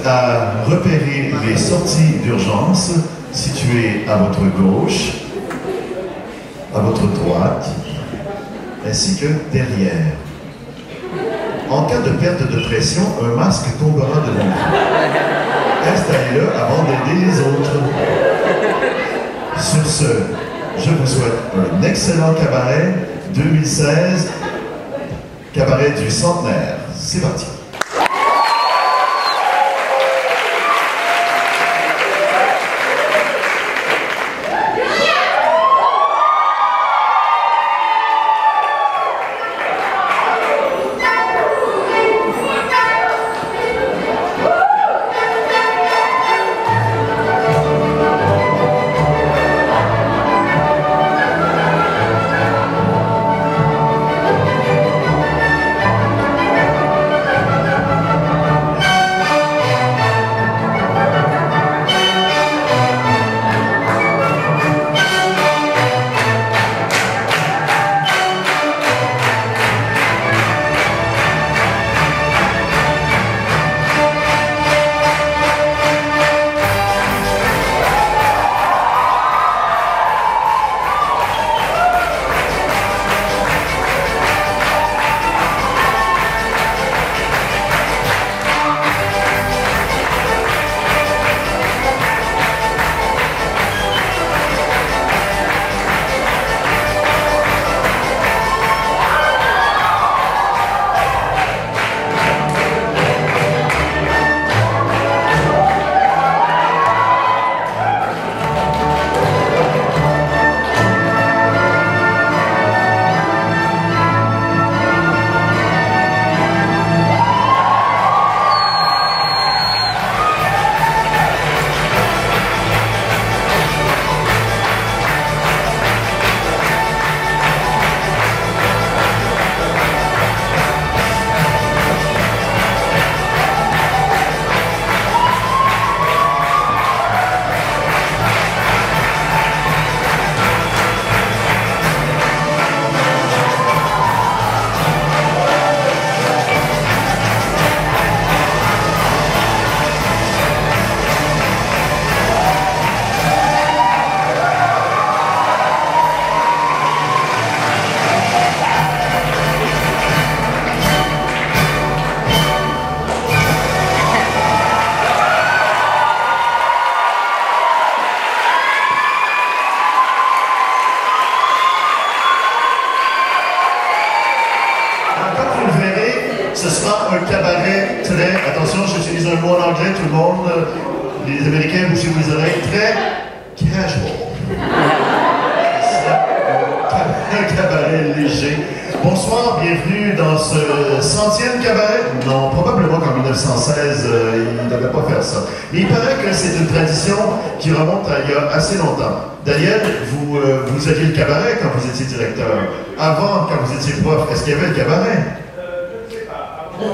à repérer les sorties d'urgence situées à votre gauche, à votre droite, ainsi que derrière. En cas de perte de pression, un masque tombera de vous. Installez-le avant d'aider les autres. Sur ce, je vous souhaite un excellent cabaret 2016, cabaret du centenaire. C'est parti. Ce sera un cabaret très, attention, j'utilise un mot en anglais, tout le monde, les Américains, bouchez-vous les oreilles, très casual. Un cabaret léger. Bonsoir, bienvenue dans ce 100e cabaret. Non, probablement qu'en 1916, il ne devait pas faire ça. Mais il paraît que c'est une tradition qui remonte à il y a assez longtemps. Daniel, vous aviez le cabaret quand vous étiez directeur. Avant, quand vous étiez prof, est-ce qu'il y avait le cabaret? Bon.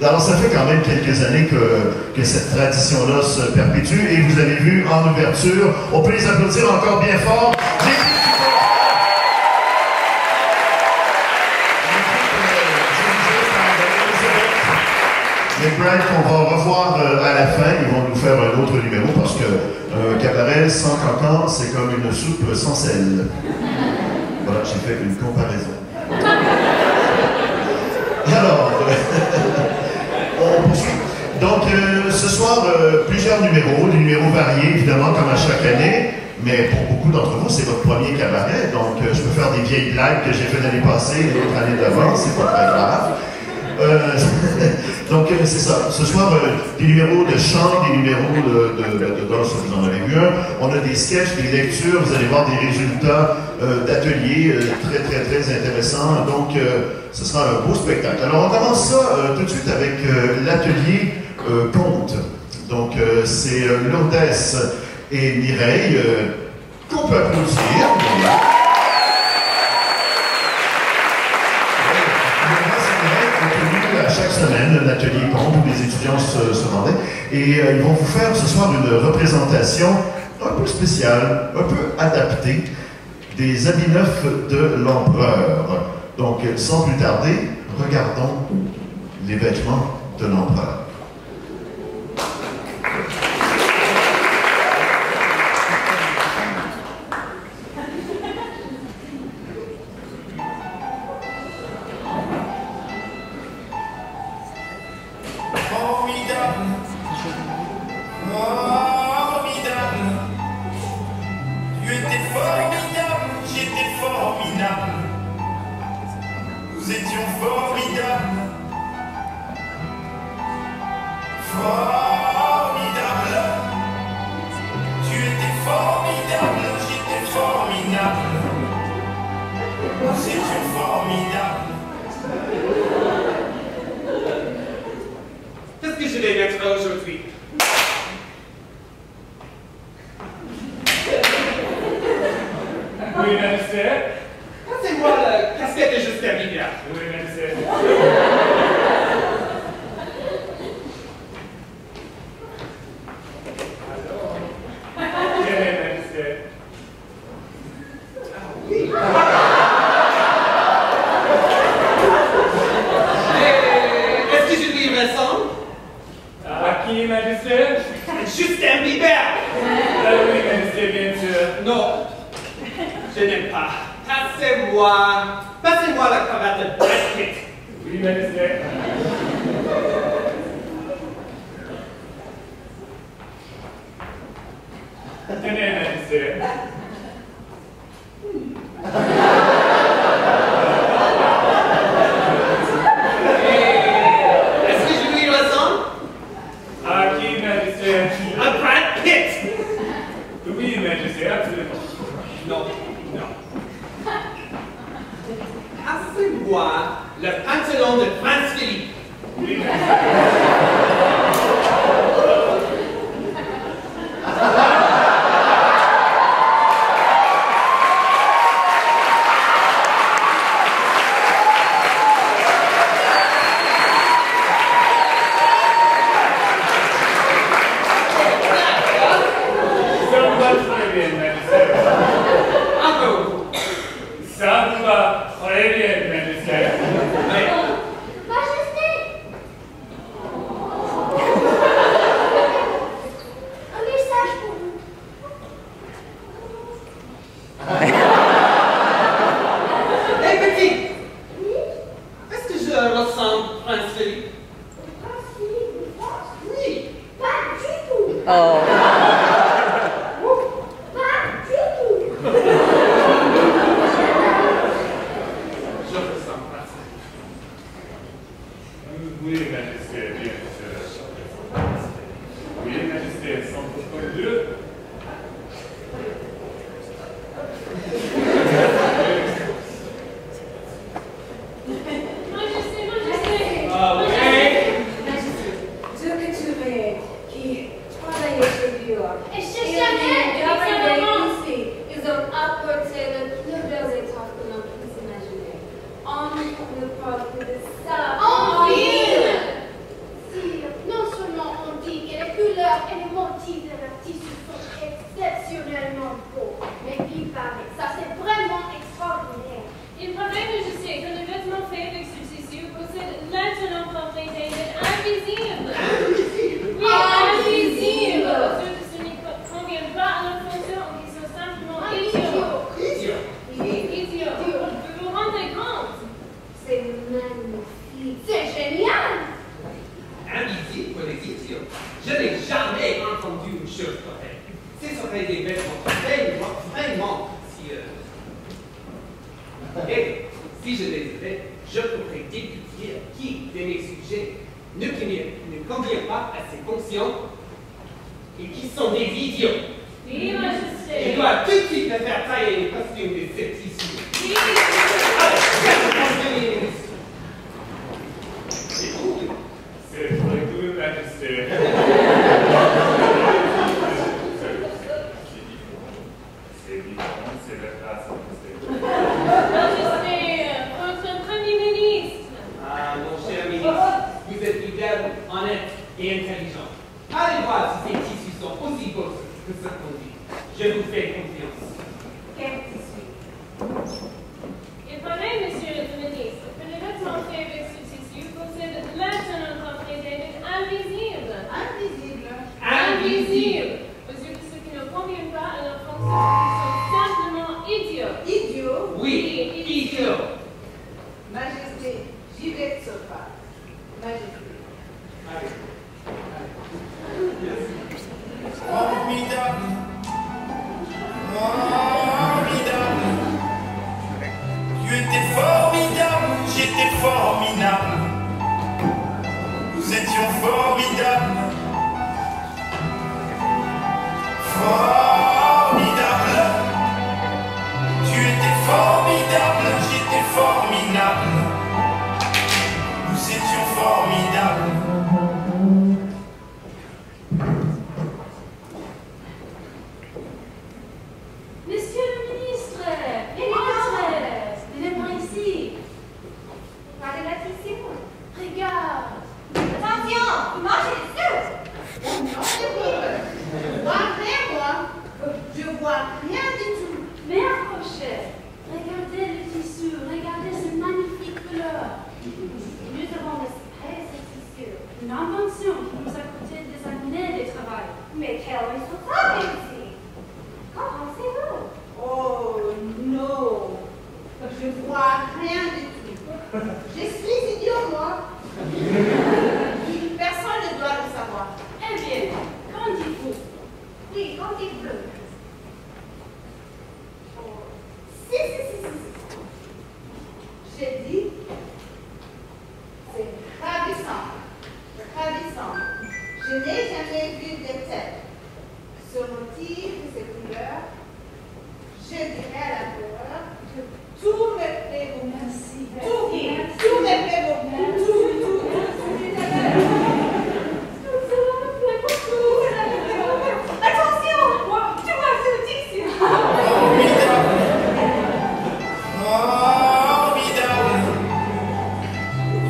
Alors, ça fait quand même quelques années que cette tradition-là se perpétue et vous avez vu en ouverture, on peut les applaudir encore bien fort. Les Brides qu'on va revoir à la fin, ils vont nous faire un autre numéro parce que cabaret sans cancan, c'est comme une soupe sans sel. Voilà, j'ai fait une comparaison. Alors, on poursuit. Donc, ce soir, plusieurs numéros, des numéros variés, évidemment, comme à chaque année. Mais pour beaucoup d'entre vous, c'est votre premier cabaret. Donc, je peux faire des vieilles blagues que j'ai fait l'année passée et l'autre année d'avant. C'est pas très grave. Donc, c'est ça. Ce soir, des numéros de chant, des numéros de danse, vous en avez vu un. On a des sketchs, des lectures. Vous allez voir des résultats d'ateliers très, très, très intéressants. Donc, ce sera un beau spectacle. Alors, on commence ça tout de suite avec l'atelier conte. Donc, c'est Lourdes et Mireille qu'on peut applaudir. Chaque semaine, un atelier conte où les étudiants se rendaient. Et ils vont vous faire ce soir une représentation un peu spéciale, un peu adaptée des habits neufs de l'empereur. Donc, sans plus tarder, regardons les vêtements de l'empereur. Nous étions formidables. Formidable. Tu étais formidable, j'étais formidable. Nous étions formidables. Qu'est-ce que je vais mettre aujourd'hui? Oui, Majesté. Passez-moi la casquette de Justin Bieber. Oui, Majesté. Alors, quelle est Majesté? Oui. Est-ce que je lui ressemble? À qui, Majesté? Justin Bieber. Oui, Majesté, bien sûr. Non, je n'aime pas. Passez-moi la cravate de Brad Pitt. Oui, Majesté. Tenez, Majesté. Est-ce que je lui ressemble? À qui, Majesté? À Brad Pitt. Oui, Majesté, absolument. Non, non. Passez-moi le pantalon de Prince Philippe. Oui, Majesté. Ça me va très bien, Majesté. Encore. Ça me va très bien, Majesté. Majesté! Un message pour vous. Hé, petit, Oui? est-ce que je ressemble à Prince Philippe? Prince Philippe de France? Oui. Pas du tout! Oh. Pas du tout! Je ressemble à ça. Oui, Majesté, bien sûr. Oui, Majesté, 100%. Majesté! Ah oui? Majesté, Dieu que tu es, qui travaillait chez Dieu. Et chez Ils Chanel, ont travaillé excellent. ici. Ils ont apporté le plus bel état que l'on puisse imaginer. On ne parle que de ça. En ville! Sire, non seulement on dit que les couleurs et les motifs de la tissu sont exceptionnellement beaux, mais il paraît, ça c'est vraiment extraordinaire. Il paraît, Majesté, que le vêtement fait avec ce tissu possède l'étonnante propriété d'être invisible. Oui, invisible. Ce ne convient pas à leur fonction ou qui sont simplement idiots. Idiot. Idiots. Vous vous rendez compte? C'est magnifique. C'est génial! Invisible pour les idiots. Je n'ai jamais entendu une chose pareille. Ce seraient des vêtements vraiment précieux. Et si je désirais, je pourrais déduire qui de mes sujets ne convient pas à ses fonctions et qui sont des idiots. Oui, Je Majesté. dois tout de suite me faire tailler les costumes de ce tissu. Oui. C'est tout. C'est très cool, Majesté. C'est différent, c'est la classe, Majesté. Majesté, votre Premier ministre. Ah, mon cher ministre, vous êtes fidèle, honnête et intelligent. Allez voir si ces tissus sont aussi beaux que ce qu'on dit. Je vous fais confiance. Quel tissu? Il paraît, monsieur le ministre, que le vêtement fait avec ce tissu possède l'étonnante Idiot. Oui, idiot. Majesté, j'y vais de ce pas. Majesté. Allez. Formidable. Formidable. Tu étais formidable, j'étais formidable. Nous étions formidables. Formidable. Tu étais formidable, j'étais formidable. Nous étions formidables. Monsieur le ministre, venez par ici. Parlatissimo. Regarde. Attention, mangez les yeux. Je vois rien du tout. Mais approchez. Regardez le tissu, regardez ces magnifiques couleurs. Nous avons l'esprit de ce tissu. Une invention qui nous a coûté des années de travail. Mais quelle responsable ici. Qu'en pensez-vous? Oh non, je vois rien du tout. Je suis idiot, moi. Personne ne doit le savoir. Eh bien, qu'en dites-vous? Oui, quand il pleut. Si. J'ai dit, c'est ravissant. Ravissant. Je n'ai jamais vu de tel. Ce motif, ces couleurs, je dirais à la couleur que tout me plaît beaucoup. Merci. Tout me plaît beaucoup. Tout me plaît beaucoup. Attention, tu vois ce tissu. Formidable.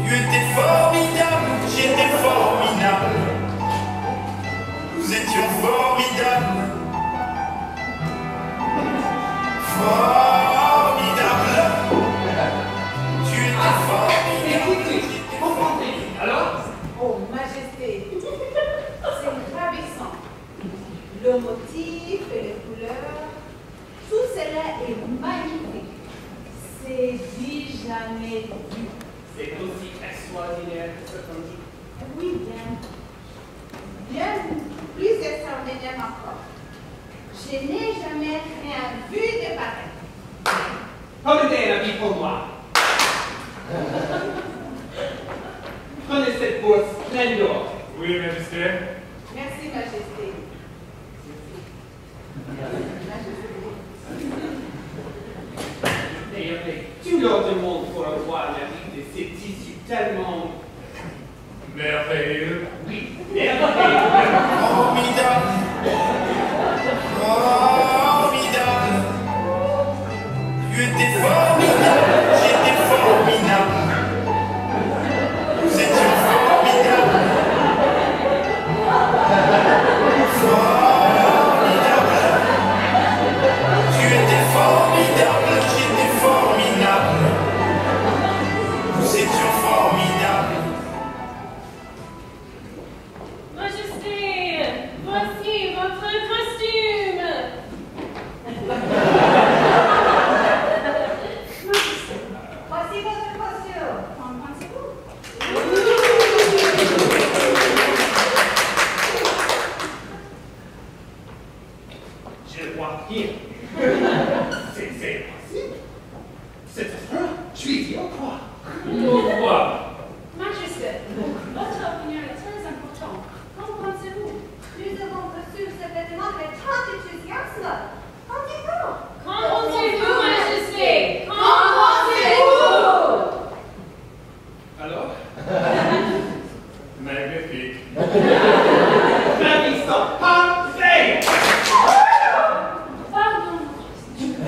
Tu étais formidable, j'étais formidable. Nous étions formidables. Formidable. Tu étais formidable. Écoutez, comprenez. Alors? Oh, Majesté, c'est ravissant. Le motif et les couleurs, tout cela est magnifique. C'est dit jamais vu. C'est aussi extraordinaire que ce qu'on dit. Oui, bien. Bien plus extraordinaire encore. Je n'ai jamais rien vu de pareil. Prenez un avis pour moi. Prenez cette bourse pleine d'or. Oui, Majesté. Merci, Majesté. D'ailleurs, tout l'or du monde pour avoir l'avis de ces tissus tellement, Merveilleux. oui, merveilleux. Formidable. Formidable. Tu étais formidable, j'étais formidable. Nous étions formidables. Formidable. Tu étais formidable, j'étais formidable. Nous étions formidables. Majesté, voici votre costume. Voici votre posture. Qu'en pensez-vous? Je le vois bien. C'est impossible. C'est affreux. Je suis idiot, quoi. Pourquoi? Majesté, votre opinion est très importante. Qu'en pensez-vous? Nous avons reçu ce vêtement avec tant d'enthousiasme. Qu'en dites-vous? Qu'en pensez-vous, Majesté? Qu'en pensez-vous? Alors? Magnifique. Ravissant. Parfait. Pardon, Majesté.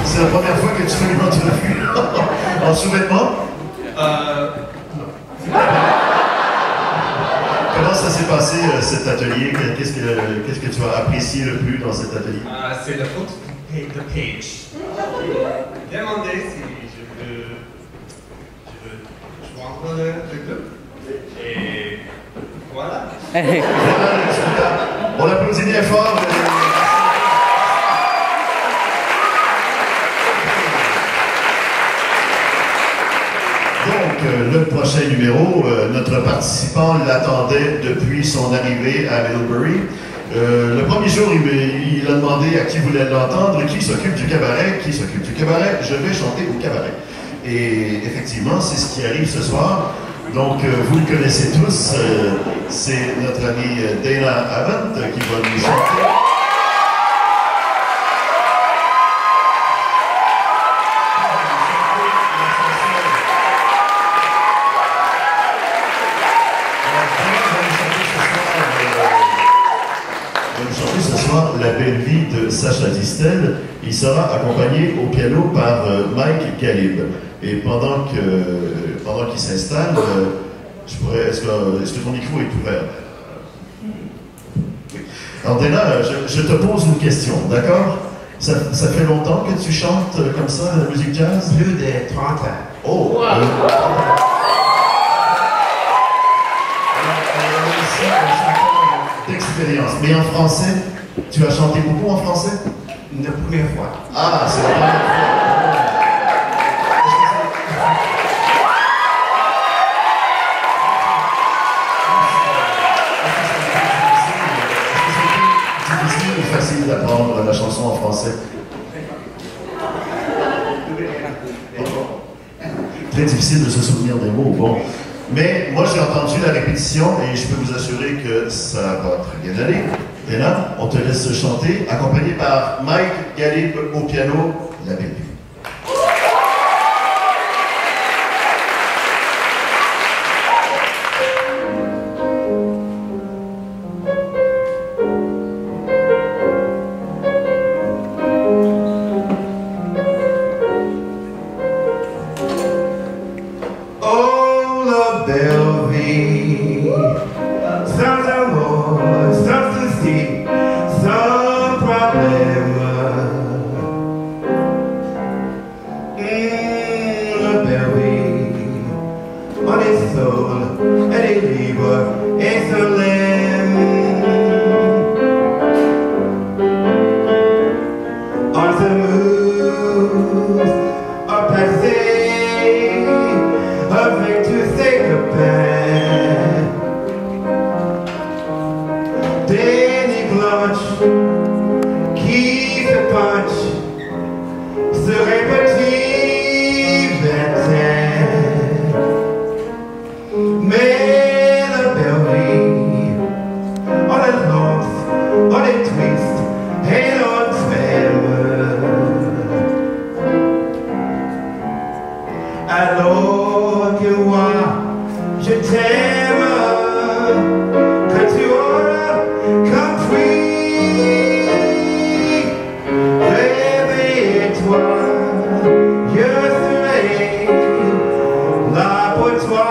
C'est la première fois que tu fais une entrevue en sous-vêtements? Non. Comment ça s'est passé cet atelier? Qu'est-ce que tu as apprécié le plus dans cet atelier? C'est la faute de Paige. Demandez si je veux joindre le groupe. Et voilà. On l'applaudit bien fort. Donc, le prochain numéro, notre participant l'attendait depuis son arrivée à Middlebury. Le premier jour, il a demandé à qui voulait l'entendre, qui s'occupe du cabaret, qui s'occupe du cabaret, je vais chanter au cabaret. Et effectivement, c'est ce qui arrive ce soir. Donc, vous le connaissez tous, c'est notre ami Dana Avant qui va nous chanter. La belle vie de Sacha Distel. Il sera accompagné au piano par Mike Galib. Et pendant qu'il s'installe, est-ce que ton micro est ouvert? Oui. Alors Dana, je te pose une question, d'accord? Ça fait longtemps que tu chantes comme ça, la musique jazz? Plus de 30 ans. Oh! Wow. D'expérience. Mais en français? Tu as chanté beaucoup en français? La première fois. Ah, c'est la première fois. C'est difficile ou facile d'apprendre la chanson en français? Très difficile de se souvenir des mots. Bon. Mais moi, j'ai entendu la répétition et je peux vous assurer que ça va très bien aller. Dana, on te laisse chanter, accompagné par Mike Galib au piano, La Belle Vie. Oh, la belle vie, sans amour, sans souci, sans problème. La belle vie, on est seul, elle est libre et solemne. On s'amuse au passé avec tous ses copains. Des nuits blanches qui se penchent sur un petit matin. Mais la belle vie, on est lance, on est triste et on s'aime. Alors que moi, je t'aime, que tu auras compris. Réveille-toi, je serai là pour toi.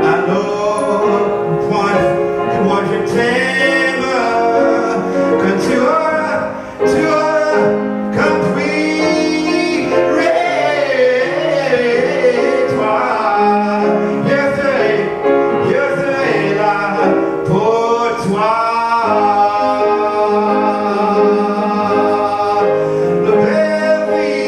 Alors, que moi je t'aime, que tu auras compris. Réveille-toi, je serai là pour toi. La belle vie.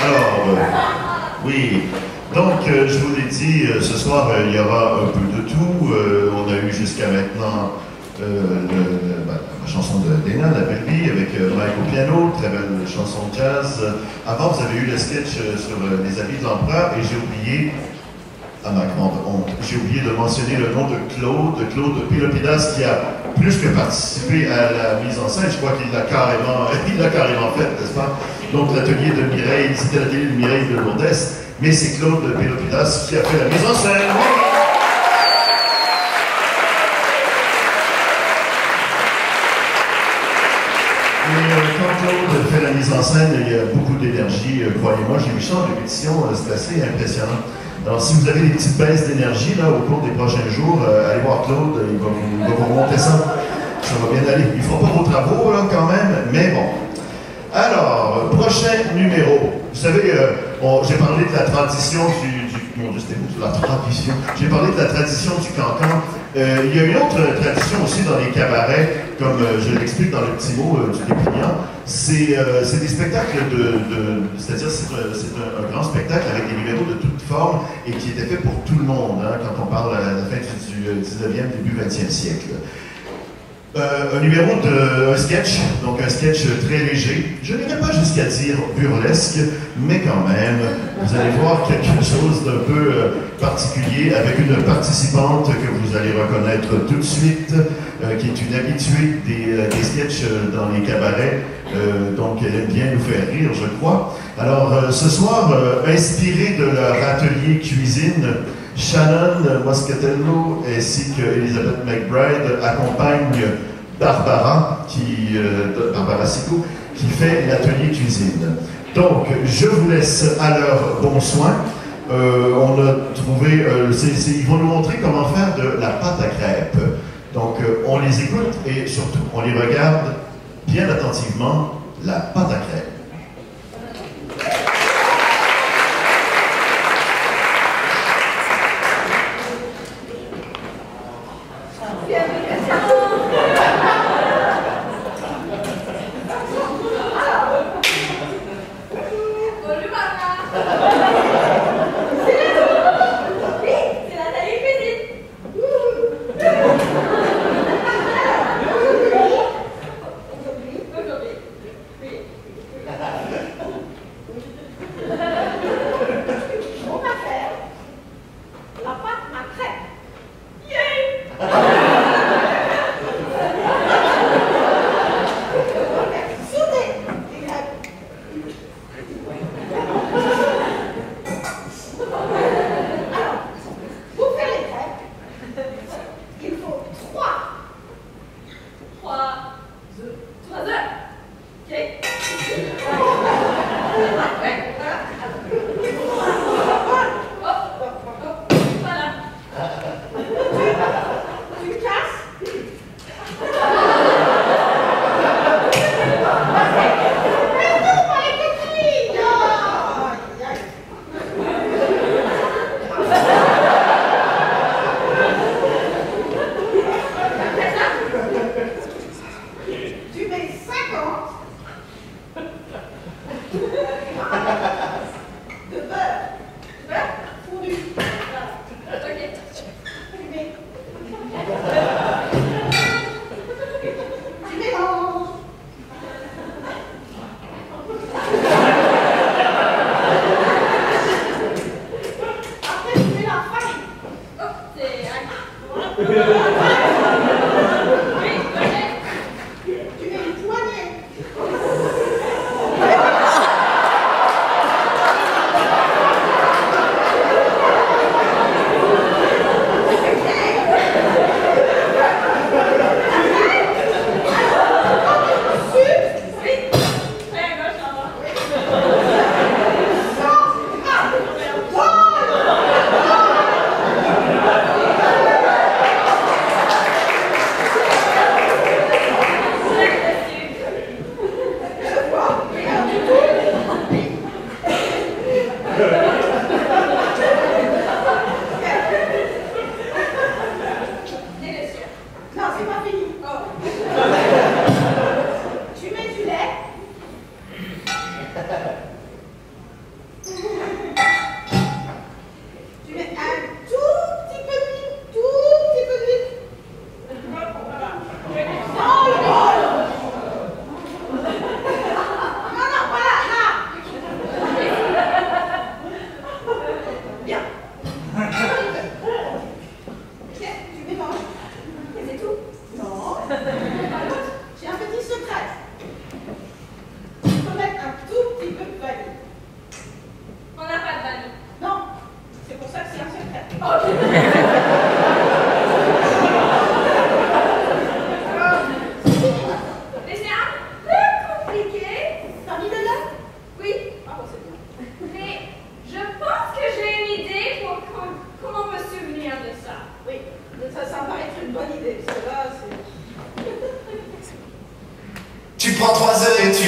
Alors, oui. Donc, je vous l'ai dit, ce soir, il y aura un peu de tout. On a eu jusqu'à maintenant la chanson de Dana, La Belle Vie, avec Mike au piano, très belle chanson de jazz. Avant, vous avez eu le sketch sur les habits de l'empereur, et j'ai oublié, à ma grande honte, j'ai oublié de mentionner le nom de Claude Pélopidas, qui a plus que participé à la mise en scène. Je crois qu'il l'a carrément fait, n'est-ce pas? Donc l'atelier de Mireille, c'était l'atelier de Mireille de Lourdes, mais c'est Claude Pélopidas qui a fait la mise en scène. Quand Claude fait la mise en scène, il y a beaucoup d'énergie, croyez-moi. J'ai vu ça en répétition, c'est assez impressionnant. Alors, si vous avez des petites baisses d'énergie là au cours des prochains jours, allez voir Claude, il va vous remonter ça. Ça va bien aller. Il ne fera pas vos travaux là quand même, mais bon. Alors, prochain numéro. Vous savez, j'ai parlé de la tradition mon Dieu, c'était où, la tradition. J'ai parlé de la tradition du cancan. Il y a une autre tradition aussi dans les cabarets, comme je l'explique dans le petit mot du dépliant. C'est des spectacles c'est-à-dire c'est un grand spectacle avec des numéros de toutes formes et qui était fait pour tout le monde, hein, quand on parle à la fin du 19e, début 20e siècle. Un numéro un sketch, donc un sketch très léger. Je n'irai pas jusqu'à dire burlesque, mais quand même, vous allez voir quelque chose d'un peu particulier avec une participante que vous allez reconnaître tout de suite, qui est une habituée des sketchs dans les cabarets, donc elle aime bien nous faire rire, je crois. Alors, ce soir, inspiré de leur atelier cuisine, Shannon Moscatello ainsi qu'Elizabeth McBride accompagnent Barbara Sicko, qui fait l'atelier cuisine. Donc, je vous laisse à leur bon soin. On a trouvé, ils vont nous montrer comment faire de la pâte à crêpes. Donc, on les écoute et surtout, on les regarde bien attentivement, la pâte à crêpes.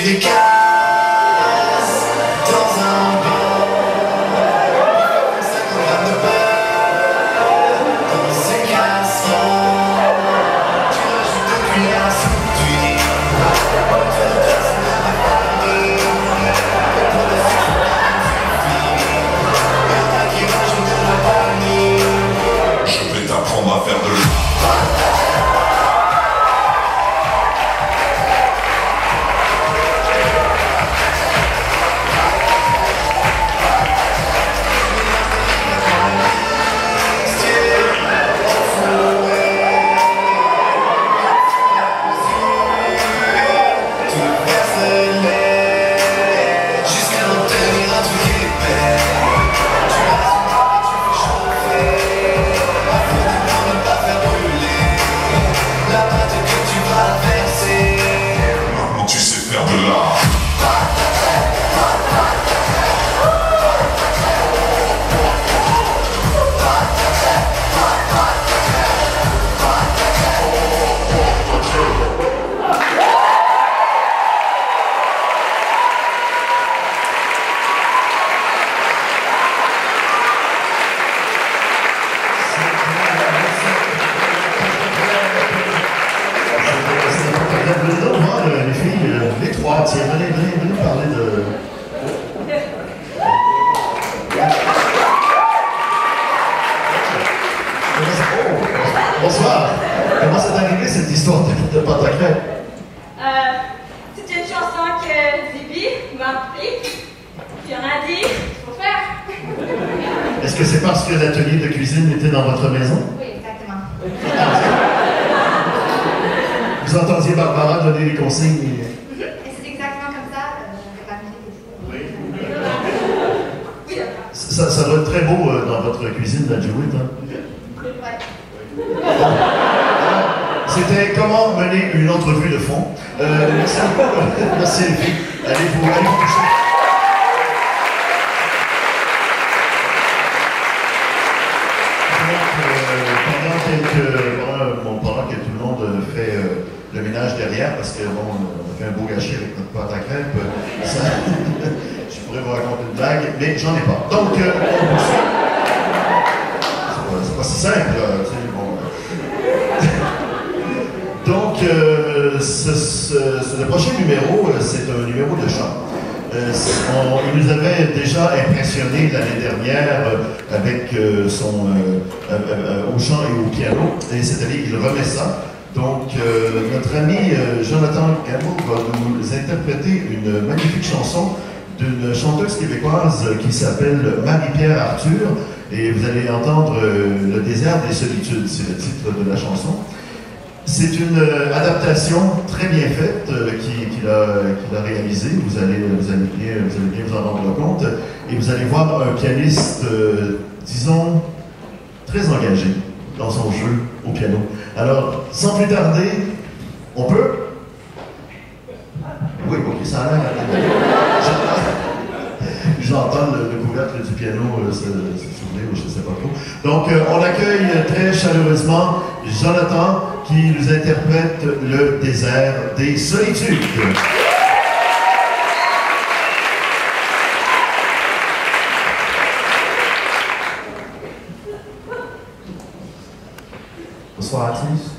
des cases dans un bar. 50 grammes de beurre dans ces casseroles. Tu rajoutes une cuillère à soupe, tu dis tu le traces de la farine. Et pour le sucre, il y en a qui rajoutent de la vanille. Je vais t'apprendre à faire de l'eau. Venez parler de... Bonsoir. Comment c'est arrivé cette histoire de pâte à crêpes? C'est une chanson que Zibi m'a appris. Puis on a dit, il faut faire. Est-ce que c'est parce que l'atelier de cuisine était dans votre maison? Oui, exactement. Vous entendiez Barbara donner les consignes? Et c'est exactement comme ça, Oui. Ça doit être très beau dans votre cuisine, la Jewett, hein? Ouais. C'était comment mener une entrevue de fond. Merci beaucoup. Merci les filles. Allez vous coucher. Pendant que tout le monde fait le ménage derrière, parce que bon, on a fait un beau gâchis avec notre pâte à crêpes, ça, je pourrais vous raconter une blague, mais j'en ai pas. Donc, on poursuit. C'est pas si simple, tu sais, bon. Donc, le prochain numéro, c'est un numéro de chant. Il nous avait déjà impressionné l'année dernière avec au chant et au piano, et cette année il remet ça. Donc notre ami Jonathan Gamot va nous interpréter une magnifique chanson d'une chanteuse québécoise qui s'appelle Marie-Pierre Arthur, et vous allez entendre Le désert des solitudes, c'est le titre de la chanson. C'est une adaptation très bien faite qu'il a réalisée. Vous allez bien vous en rendre compte. Et vous allez voir un pianiste, disons, très engagé dans son jeu au piano. Alors, sans plus tarder, on peut? Oui, ok, ça a l'air. J'entends le couvercle du piano s'ouvrir, ou je ne sais pas trop. Donc, on accueille très chaleureusement Jonathan qui nous interprète Le désert des solitudes. Bonsoir à tous.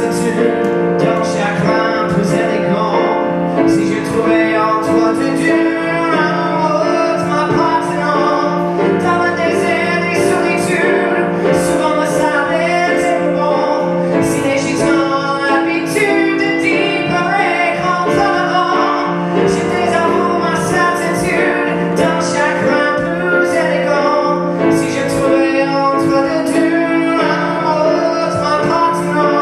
lassitude dans chaque coin plus élégant. Si je trouvais en toi de dur amoureux m'appartenant dans le désert des solitudes, souvent le sable est bon. Si les gitans l'habitude de pleurer contre le vent, je désavoue ma certitude dans chaque coin plus élégant. Si je trouvais en toi de dur amoureux m'appartenant.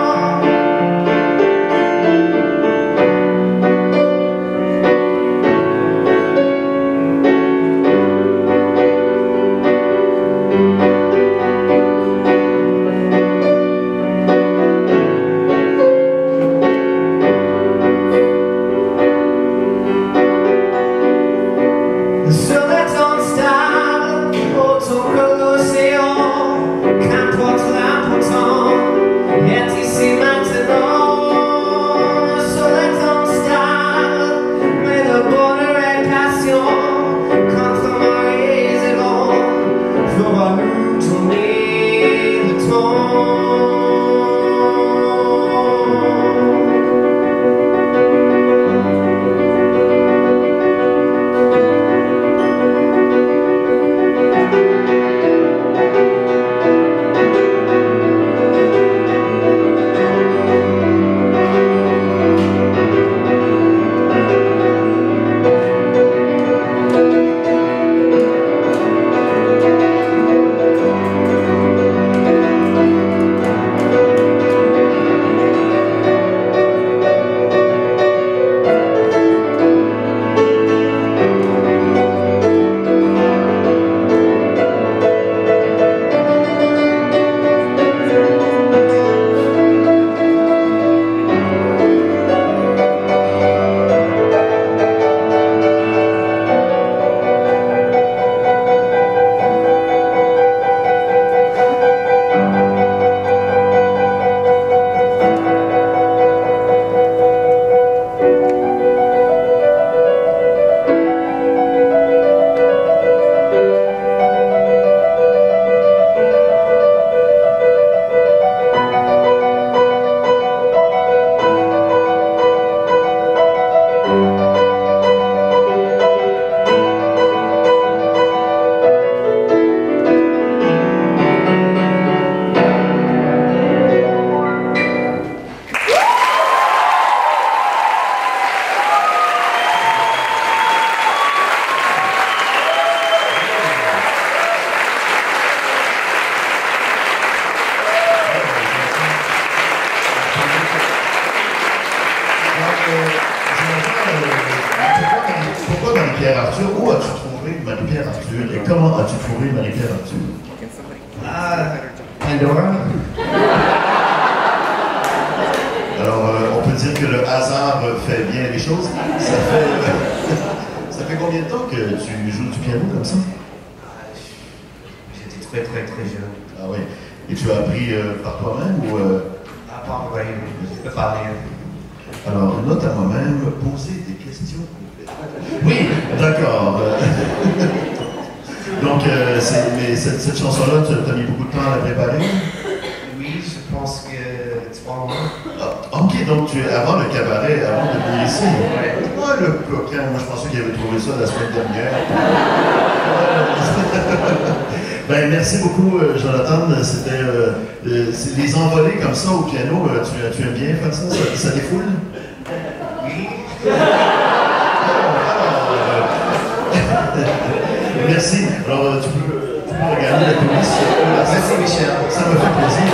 Sur le temps stable, autant que l'océan, qu'importe l'important, est ici maintenant. Sur le temps stable, mais le bonheur est patient, contre marées et vents, fera-nous tourner le temps. Pourquoi Marie-Pierre Arthur? Où as-tu trouvé Marie-Pierre Arthur? Et comment as-tu trouvé Marie-Pierre Arthur? Pandora. Alors, on peut dire que le hasard fait bien les choses. Ça fait combien de temps que tu joues du piano comme ça? J'étais très jeune. Ah oui. Et tu as appris par toi-même ou... À part, oui, je peux parler. Alors, note à moi-même, poser des questions. Oui, d'accord. Donc, mais cette chanson-là, tu as mis beaucoup de temps à la préparer? Oui, je pense que 3 mois. Ah, ok, donc tu es avant le cabaret, avant de venir ici. Ouais. Ah, le coquin, moi je pensais qu'il avait trouvé ça la semaine dernière. Ben, merci beaucoup, Jonathan. C'était les envolées comme ça au piano. Tu aimes bien faire ça? Ça défoule? Oui. Merci. Alors, tu peux regarder la police. Merci, Michel. Ça me fait plaisir.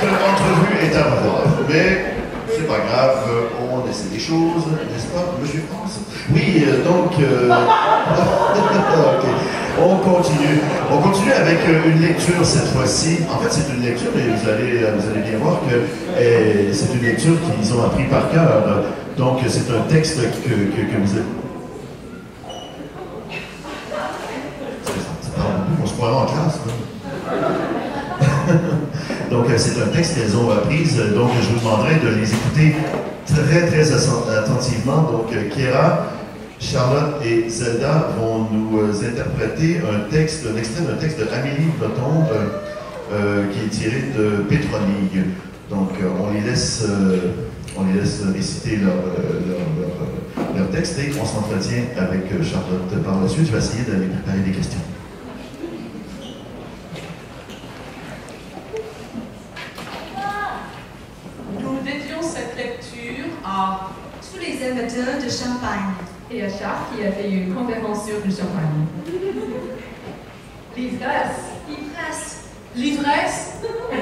Le concept entrevue est à revoir. Mais c'est pas grave, on essaie des choses, n'est-ce pas, Monsieur France? Oui, donc... okay. On continue avec une lecture cette fois-ci. En fait, c'est une lecture, et vous allez bien voir que c'est une lecture qu'ils ont appris par cœur. Donc, c'est un texte que vous avez... On se croirait en classe, Donc, c'est un texte qu'elles ont appris. Donc, je vous demanderai de les écouter très attentivement. Donc, Kiera, Charlotte et Zelda vont nous interpréter un extrait d'un texte de Amélie Nothomb qui est tiré de Pétronille. Donc on les laisse réciter leur texte et on s'entretient avec Charlotte par la suite. Je vais essayer d'aller préparer des questions. Nous dédions cette lecture à tous les amateurs de champagne et à Charles qui a fait une conférence sur le champagne. L'ivresse. L'ivresse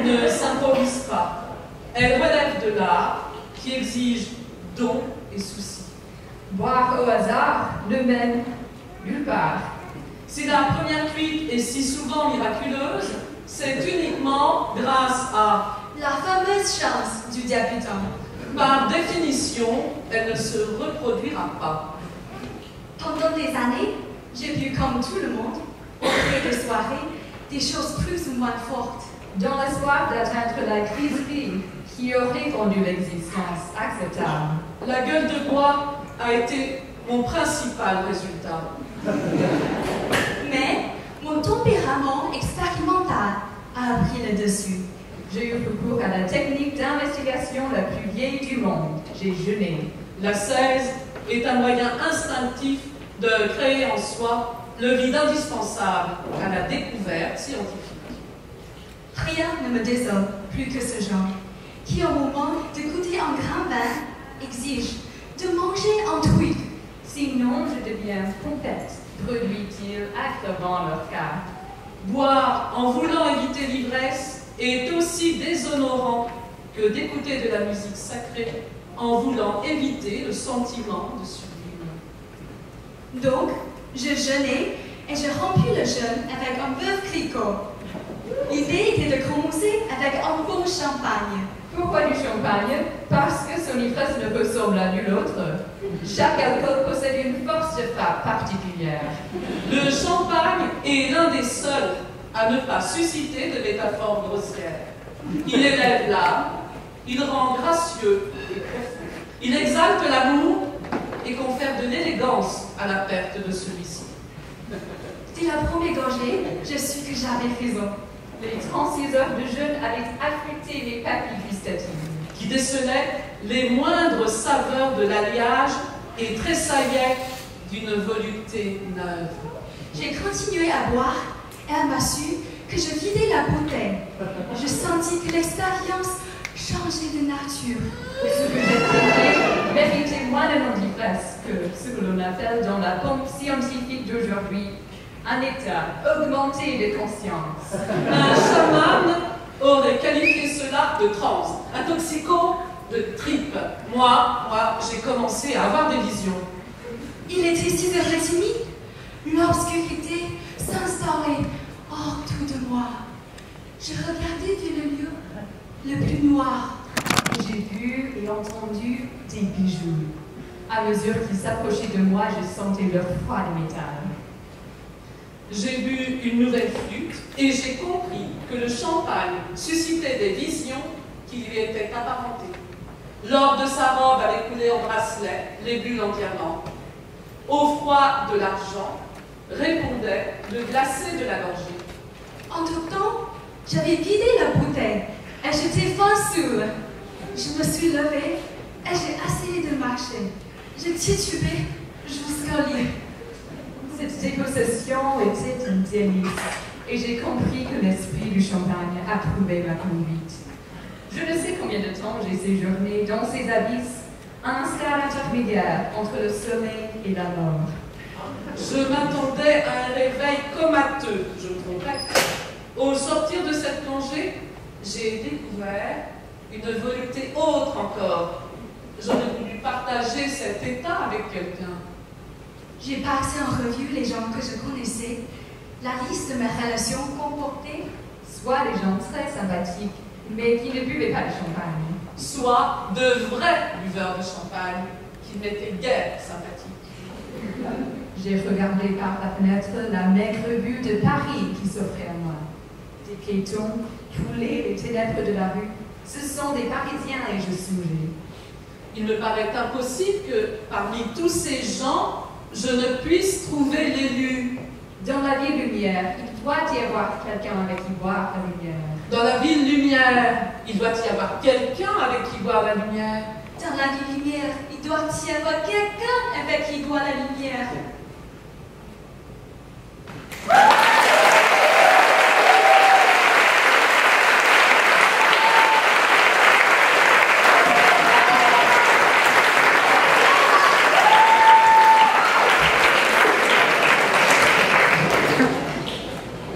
ne s'improvise pas. Elle relève de l'art qui exige don et souci. Boire au hasard ne mène nulle part. Si la première cuite est si souvent miraculeuse, c'est uniquement grâce à la fameuse chance du débutant. Par définition, elle ne se reproduira pas. Pendant des années, j'ai vu comme tout le monde, au gré de soirées, des choses plus ou moins fortes. Dans l'espoir d'atteindre la griserie qui aurait rendu l'existence acceptable. La gueule de bois a été mon principal résultat. Mais mon tempérament expérimental a pris le dessus. J'ai eu recours à la technique d'investigation la plus vieille du monde. J'ai jeûné. La 16 est un moyen instinctif de créer en soi le vide indispensable à la découverte scientifique. Rien ne me désole plus que ce genre, qui au moment de goûter un grand vin exige de manger un truc. Sinon, je deviens pompette, produit-il, aggravant leur cas. Boire en voulant éviter l'ivresse est aussi déshonorant que d'écouter de la musique sacrée en voulant éviter le sentiment de sublime. Donc, je jeûnais et j'ai rompu le jeûne avec un bœuf Clicquot. L'idée était de commencer avec un bon champagne. Pourquoi du champagne? Parce que son ivresse ne ressemble à nulle autre. Chaque alcool possède une force de frappe particulière. Le champagne est l'un des seuls à ne pas susciter de métaphores grossières. Il élève l'âme, il rend gracieux et profond. Il exalte l'amour et confère de l'élégance à la perte de celui-ci. Dès la première gorgée, je suis que j'avais raison. Les 36 heures de jeûne avaient affecté les papilles gustatives, qui décelaient les moindres saveurs de l'alliage et tressaillaient d'une volupté neuve. J'ai continué à boire et elle m'a su que je vidais la bouteille. Je sentis que l'expérience changeait de nature. Ce que j'ai trouvé méritait moins de nom d'ivresse que ce que l'on appelle dans la pompe scientifique d'aujourd'hui un état augmenté de conscience. Un chaman aurait qualifié cela de transe, un toxico de tripe. Moi, j'ai commencé à avoir des visions. Il était 6h30. L'obscurité s'installait autour de moi. Je regardais vers le lieu le plus noir. J'ai vu et entendu des bijoux. À mesure qu'ils s'approchaient de moi, je sentais leur froid de métal. J'ai bu une nouvelle flûte et j'ai compris que le champagne suscitait des visions qui lui étaient apparentées. L'or de sa robe avait coulé en bracelet, les bulles en diamant. Au froid de l'argent répondait le glacé de la gorgée. Entre-temps, j'avais vidé la bouteille et j'étais fin sourde. Je me suis levée et j'ai essayé de marcher. J'ai titubé jusqu'au lit. Cette dépossession était un délice, et j'ai compris que l'esprit du champagne approuvait ma conduite. Je ne sais combien de temps j'ai séjourné dans ces abysses, un stade intermédiaire entre le sommeil et la mort. Je m'attendais à un réveil comateux, je me trompais. Au sortir de cette plongée, j'ai découvert une volupté autre encore. J'aurais voulu partager cet état avec quelqu'un. J'ai passé en revue les gens que je connaissais. La liste de mes relations comportait soit des gens très sympathiques, mais qui ne buvaient pas de champagne, soit de vrais buveurs de champagne qui n'étaient guère sympathiques. J'ai regardé par la fenêtre la maigre vue de Paris qui s'offrait à moi. Des piétons coulaient les ténèbres de la rue. Ce sont des Parisiens et je souriais. Il me paraît impossible que parmi tous ces gens, je ne puisse trouver l'élu. Dans la ville lumière, il doit y avoir quelqu'un avec qui boire la lumière. Dans la ville lumière, il doit y avoir quelqu'un avec qui boire la lumière. Dans la ville lumière, il doit y avoir quelqu'un avec qui boire la lumière.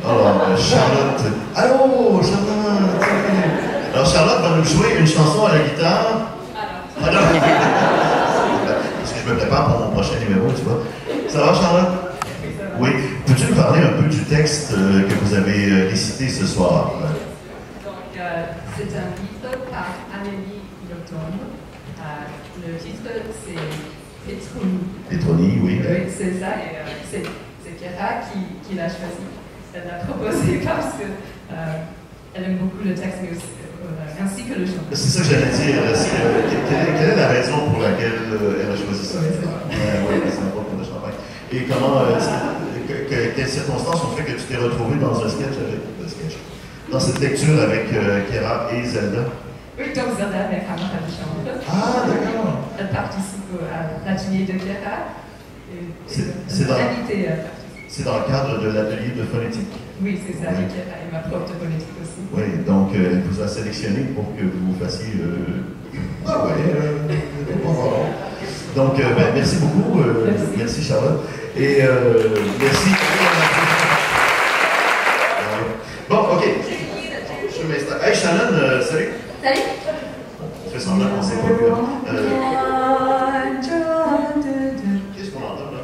Alors, Charlotte. Allô, Charlotte! Alors, Charlotte va nous jouer une chanson à la guitare. Alors. Parce que je me prépare pour mon prochain numéro, tu vois. Ça va, Charlotte? Oui. Peux-tu nous parler un peu du texte que vous avez récité ce soir? Donc, c'est un livre par Amélie Nothomb. Le titre, c'est Petroni. Petroni, oui. Oui, c'est ça. Et c'est Chiara qui l'a choisi. Elle l'a proposé parce que elle aime beaucoup le texte, mais aussi, ainsi que le chant. C'est ça que j'allais dire. Quelle est la raison pour laquelle elle a choisi ça? Oui, c'est un bon pour le champagne. Et comment, quelles circonstances ont fait que tu t'es retrouvé dans un sketch dans cette lecture avec Chiara et Zelda? Oui, donc Zelda est camarade de chambre. Ah, d'accord. Elle participe à l'atelier de Chiara. C'est dans le cadre de l'atelier de phonétique? Oui, c'est ça, oui. Chiara est ma prof de phonétique aussi. Oui, donc elle vous a sélectionné pour que vous fassiez... Ah oui, donc, merci beaucoup. Merci Charlotte. Et merci. Bon, ok. Je m'installe. Hey Shannon, salut. Salut. On fait semblant qu'on s'est pas vu. Qu'est-ce qu'on entend là?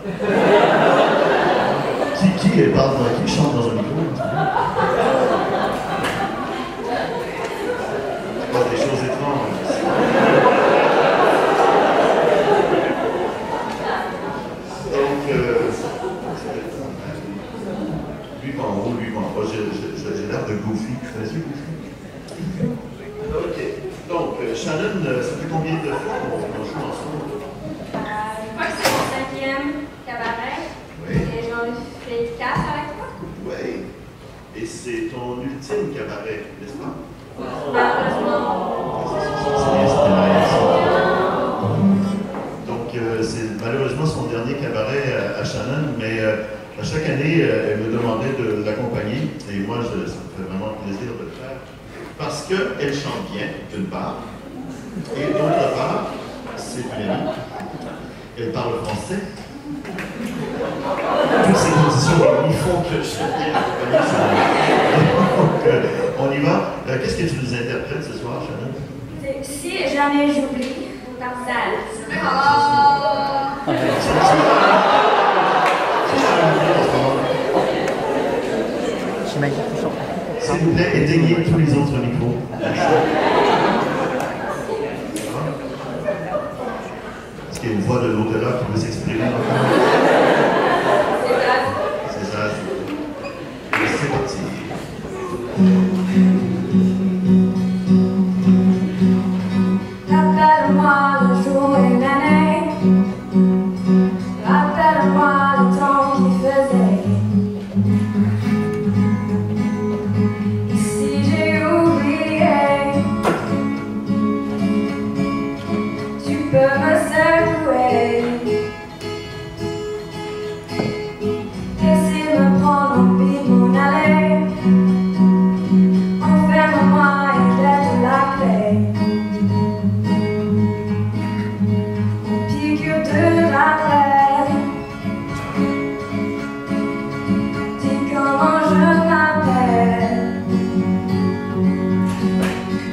Qui parle qui chante dans un micro? Oh, des choses étranges. Donc, lui va en haut, lui va en bas. J'ai l'air de Goofy. Tu connais Goofy? Ok. Donc, Shannon, ça fait combien de fois qu'on joue ensemble? Je crois que c'est mon 5e cabaret. Oui. Et j'en ai fait 4 avec toi. Oui. Et c'est ton ultime cabaret, n'est-ce pas? Malheureusement. Donc, c'est malheureusement son dernier cabaret à Shannon, mais à chaque année, elle me demandait de l'accompagner. Et moi, ça me fait vraiment plaisir de le faire. Parce qu'elle chante bien, d'une part. Et d'autre part, c'est une amie. Elle parle français. Toutes ces conditions il faut que je sois bien accompagné. Donc, on y va. Qu'est-ce que tu nous interprètes ce soir, Shannon? Si jamais j'oublie, Tarzan. S'il vous plaît, éteignez tous les autres micros. Est-ce qu'il y a une voix de l'au-delà qui veut s'exprimer encore? C'est ça. Et c'est parti. Rappelle-moi le jour et l'année. Rappelle-moi le temps qu'il faisait. Et si j'ai oublié, tu peux me secouer. Essayer de me prendre en pile mon aller. Enferme-moi et laisse la clé. Piqûre de la plaie. Dis comment je m'appelle.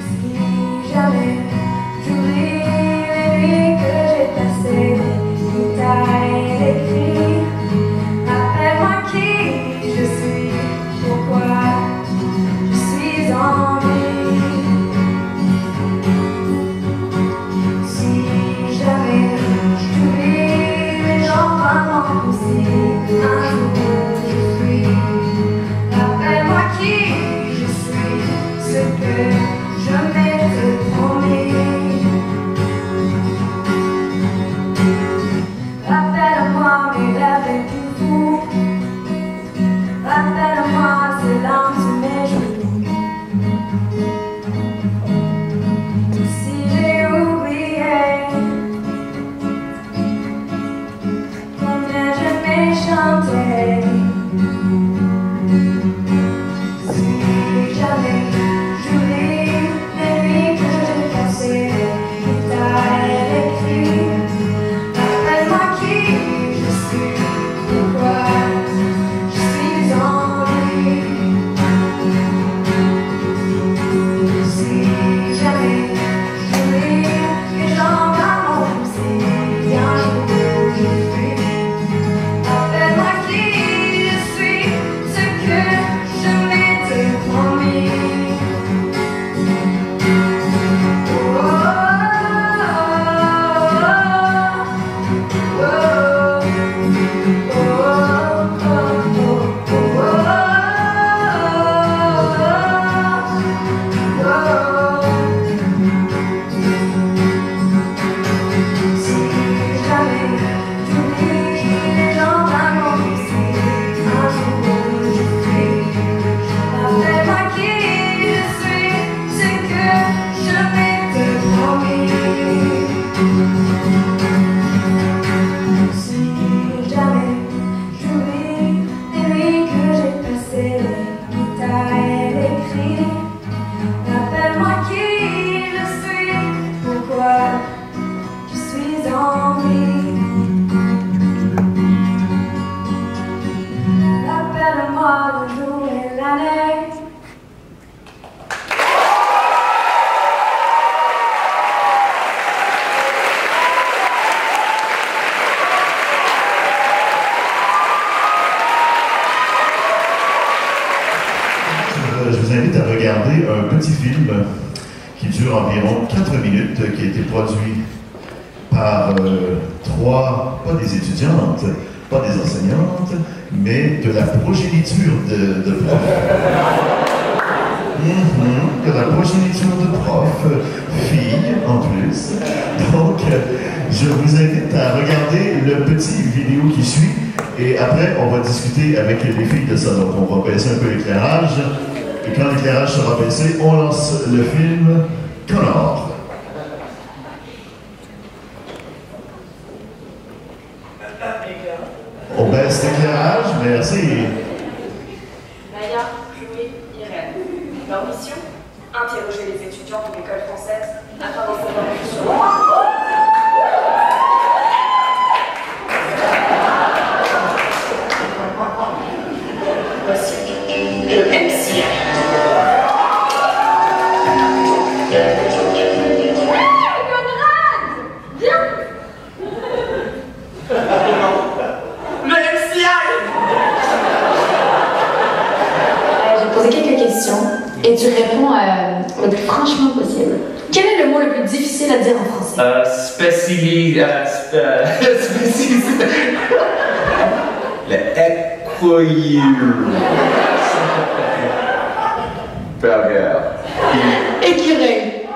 Si jamais j'oublie les nuits que j'ai passées, les détails écrits, rappelle-moi qui je suis, pourquoi je suis en vie. Si jamais j'oublie les gens vraiment possibles, un jour je suis. Rappelle-moi qui je suis, ce que je m'étais promis. Rappelle-moi 4 minutes qui a été produit par pas des étudiantes, pas des enseignantes, mais de la progéniture de profs. De la progéniture de profs, filles en plus. Donc, je vous invite à regarder le petit vidéo qui suit et après, on va discuter avec les filles de ça. Donc, on va baisser un peu l'éclairage et quand l'éclairage sera baissé, on lance le film Connor. On baisse l'éclairage, merci. Maya, Chloé, Irène. Leur mission, interroger les étudiants de l'école française afin d'en savoir plus sur eux. Voici le MCI. Et tu réponds le plus franchement possible. Quel est le mot le plus difficile à dire en français? Le écouilleux. Burger. Écureuil.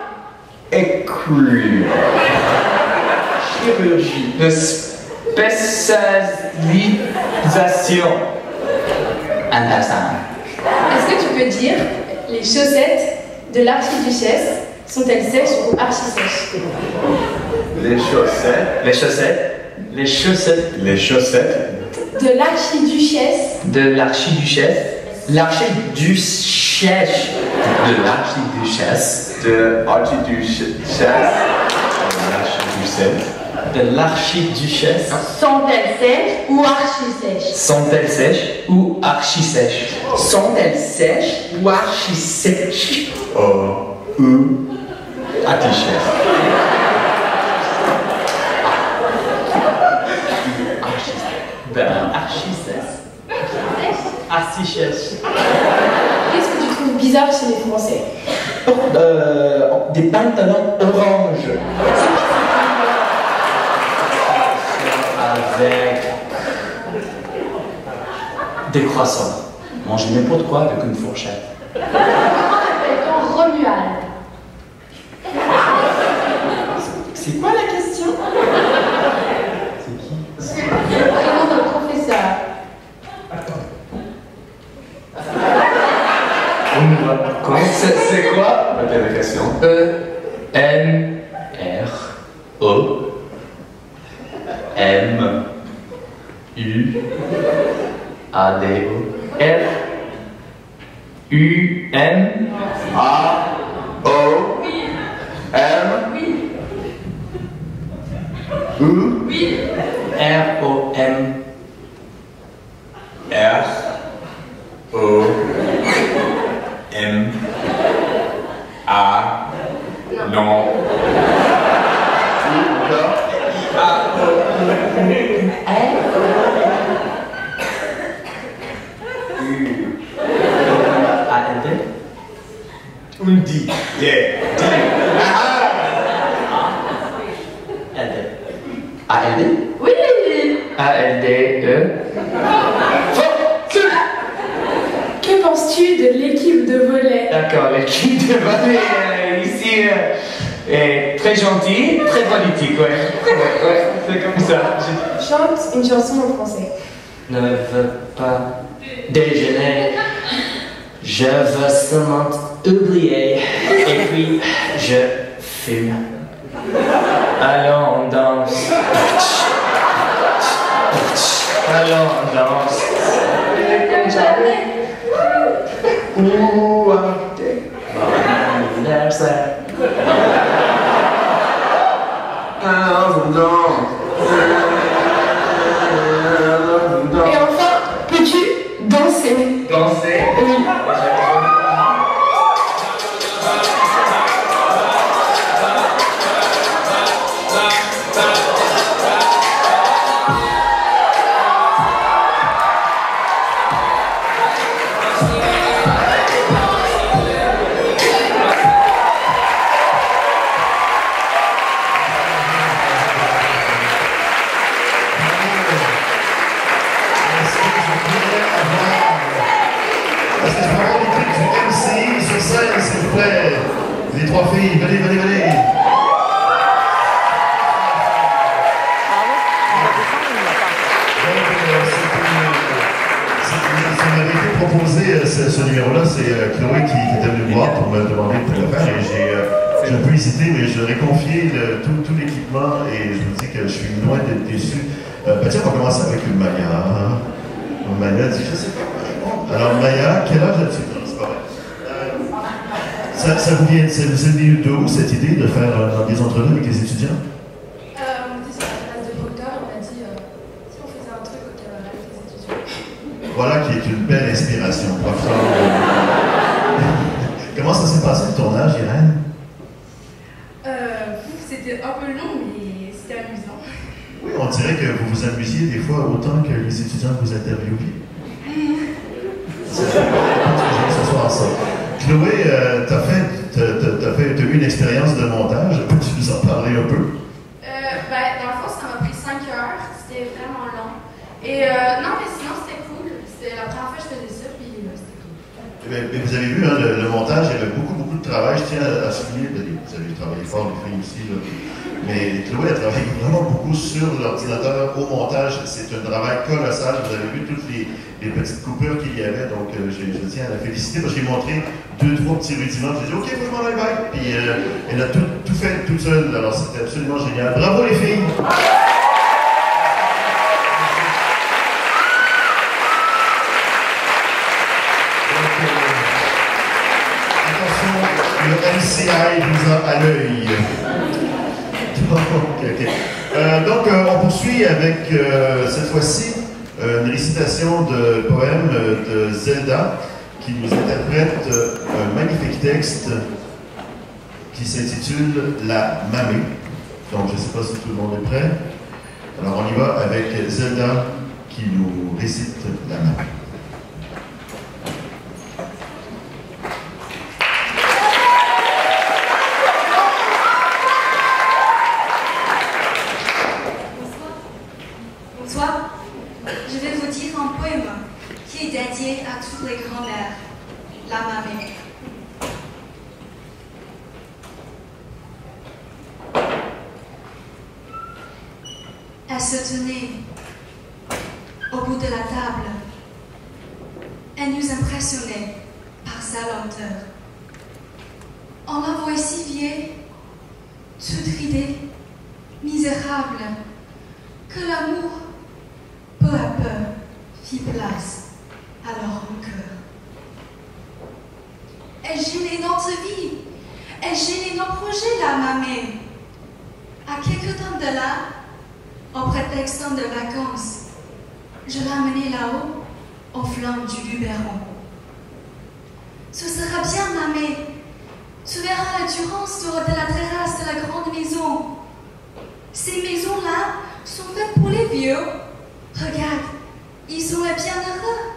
Écouilleux. Chirurgie. De spécialisation. Intéressant. Est-ce que tu peux dire les chaussettes de l'archiduchesse sont-elles sèches ou archi-sèches? Les chaussettes. Les chaussettes. Les chaussettes. Les chaussettes. De l'archiduchesse. De l'archiduchesse. L'archiduchesse. De l'archiduchesse. De l'archiduchesse. De l'archiduchesse. Sont-elles sèches ou archi-sèches? Sont-elles sèches ou archi-sèches? Sont-elles sèches ou archi-sèches? Ou archi-sèches. Archi-sèches. Archi-sèches. Qu'est-ce que tu trouves bizarre chez les Français? Des pantalons orange. Avec des croissants. Mange n'importe quoi avec une fourchette. Comment appelle-t-on Romuald? C'est quoi la question? C'est qui? Comment notre professeur? C'est quoi? La question. E-N-R-O. M U A D O R U M A O M U R O M R O M A non Undi. Yeah. A-L-D. Oui. A-L-D-E. Que penses-tu de l'équipe de volley? D'accord, l'équipe de volley ici est très gentille, très politique, ouais, c'est comme ça. Chante une chanson en français. Ne veux pas déjeuner, je veux seulement oublier, et puis je fume. Allons on danse. Allons on danse. Où t'es? Mon anniversaire. Allons on danse. Et enfin, peux-tu danser? Danser? Oui. Les trois filles, venez, venez, venez. Ça m'avait été proposé ce numéro-là, c'est Chloé qui était venue me voir pour me demander de le faire et j'ai un peu hésité, mais je leur ai confié tout l'équipement et je vous dis que je suis loin d'être déçu. Tiens, on va commencer avec une Maya. Hein? Maya dit, je sais pas. Alors Maya, quel âge as-tu? Non, c'est pas vrai. Ça vous vient d'où cette idée de faire des entrevues avec les étudiants? On dit sur la classe de Proctor, on a dit si on faisait un truc au Canada avec les étudiants. Voilà qui est une belle inspiration. Comment ça s'est passé le tournage, Irène? C'était un peu long, mais c'était amusant. Oui, on dirait que vous vous amusiez des fois autant que les étudiants vous interviewaient. C'est ce soir ça. Chloé, t'as eu une expérience de montage. Peux-tu nous en parler un peu? Dans le fond, ça m'a pris 5 heures. C'était vraiment long. Et non, mais sinon, c'était cool. C'était la première fois que je faisais ça, puis c'était cool. Mais vous avez vu, hein, le montage, il y avait beaucoup de travail. Je tiens à souligner, vous avez travaillé fort, les filles aussi. Là. Mais Chloé a travaillé vraiment beaucoup sur l'ordinateur au montage. C'est un travail colossal. Vous avez vu toutes les petites coupures qu'il y avait. Donc, je tiens à la féliciter parce que j'ai montré 2-3 petits rudiments. J'ai dit, OK, faut que je m'en aille bye. Puis, elle a tout fait toute seule. Alors, c'était absolument génial. Bravo, les filles! Le NCI vous a à l'œil. Donc, on poursuit avec, cette fois-ci, une récitation de poème de Zelda, qui nous interprète un magnifique texte qui s'intitule La Mamée. Donc, je ne sais pas si tout le monde est prêt. Alors, on y va avec Zelda qui nous récite La Mamée. Je vais vous dire un poème qui est dédié à toutes les grand-mères, la mamée. Elle se tenait au bout de la table. Elle nous impressionnait par sa lenteur. On la voit si vieille, toute ridée, misérable, que l'amour peu à peu fit place à leur cœur. Elle gênait notre vie, elle gênait nos projets, la mamée. À quelque temps de là, en prétextant de vacances, je l'amenais là-haut, au flanc du Luberon. Ce sera bien, mamée. Tu verras la durance de la terrasse de la grande maison. Ces maisons-là sont faites pour les vieux. Regarde, ils sont les bienheureux.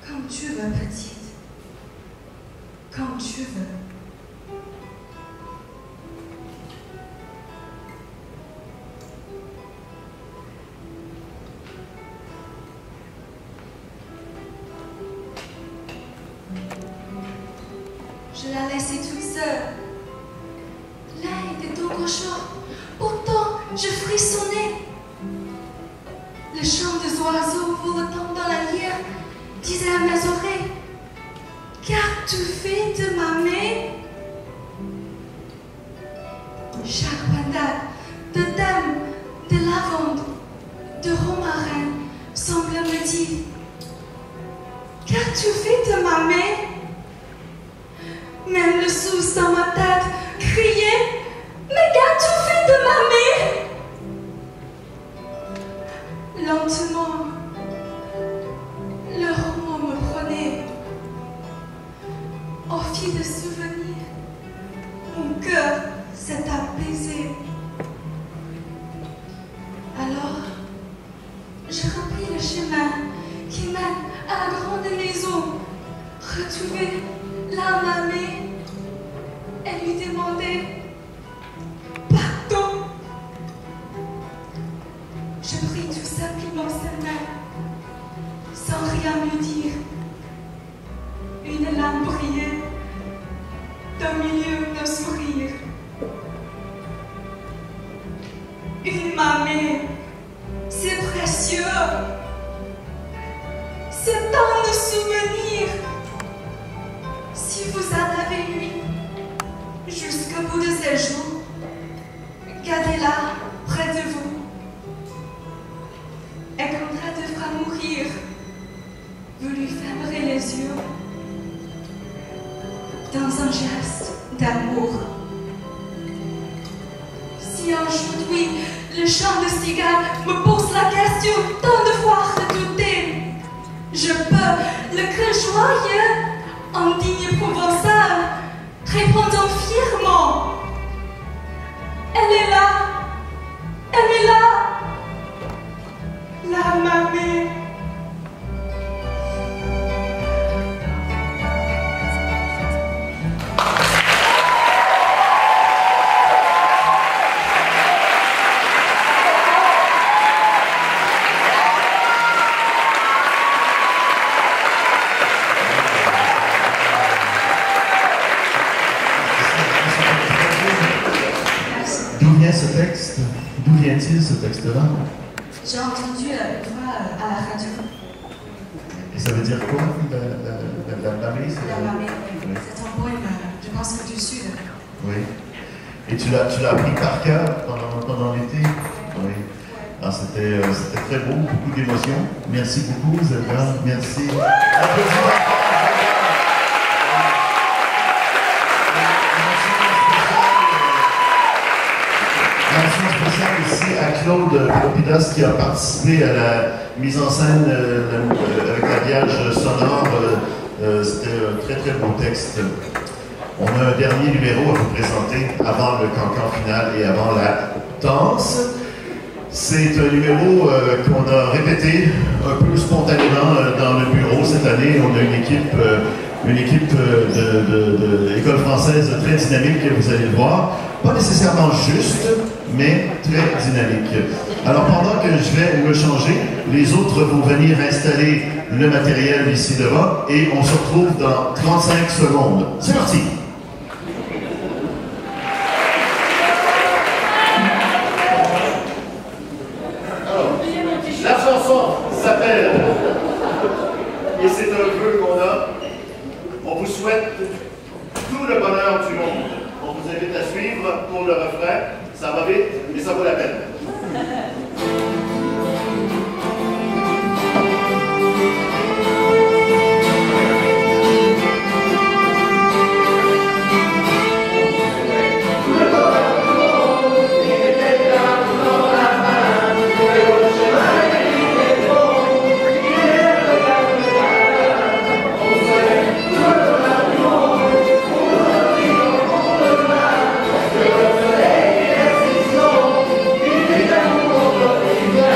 Comme tu veux, petite. Comme tu veux. Je la laissais toute seule. Là était encore chaud. Pourtant, je frissonnais. Le chant des oiseaux voletant dans la lyre disait à mes oreilles: qu'as-tu fait de ma main? Chaque pendale de thème, de lavande, de romarin semble me dire: qu'as-tu fait de ma main? Même le souffle dans ma tête criait: mais qu'as-tu fait de ma main? Lentement, le roman me prenait. Au fil de souvenirs, mon cœur s'est apaisé. Alors, je repris le chemin qui mène à la grande maison, retrouver la mamée et lui demander pardon. Je pris tout simplement sa main, sans rien lui dire. Une Mamie, c'est précieux. C'est tant de souvenirs. Si vous en avez eu, jusqu'au bout de ces jours, gardez-la près de vous. Et quand elle devra mourir, vous lui fermerez les yeux dans un geste d'amour. Si aujourd'hui le chant de cigare me pose la question tant de fois redoutée, je peux, le cœur joyeux, en digne provençal, répondant fièrement. Elle est là, elle est là, la mamie. Ce texte, d'où vient-il ce texte-là? J'ai entendu la voix à la radio. Et ça veut dire quoi, la mamie? La mamie, oui. C'est un poème, je pense que du Sud. Oui. Et tu l'as appris par cœur pendant l'été? Oui. Alors c'était très beau, beaucoup d'émotions. Merci beaucoup, Zelda. Merci. Applaudissements. Ici à Claude Propidas qui a participé à la mise en scène avec l'habillage sonore. C'était un très très beau texte. On a un dernier numéro à vous présenter avant le cancan final et avant la danse. C'est un numéro qu'on a répété un peu spontanément dans le bureau cette année. On a une équipe de l'école française très dynamique, vous allez le voir. Pas nécessairement juste, mais très dynamique. Alors pendant que je vais me changer, les autres vont venir installer le matériel ici devant et on se retrouve dans 35 secondes. C'est parti! Alors, la chanson s'appelle, et c'est un vœu qu'on a, on vous souhaite tout le bonheur du monde. On vous invite à suivre pour le refrain. Ça va vite, mais ça vaut la peine. Yeah.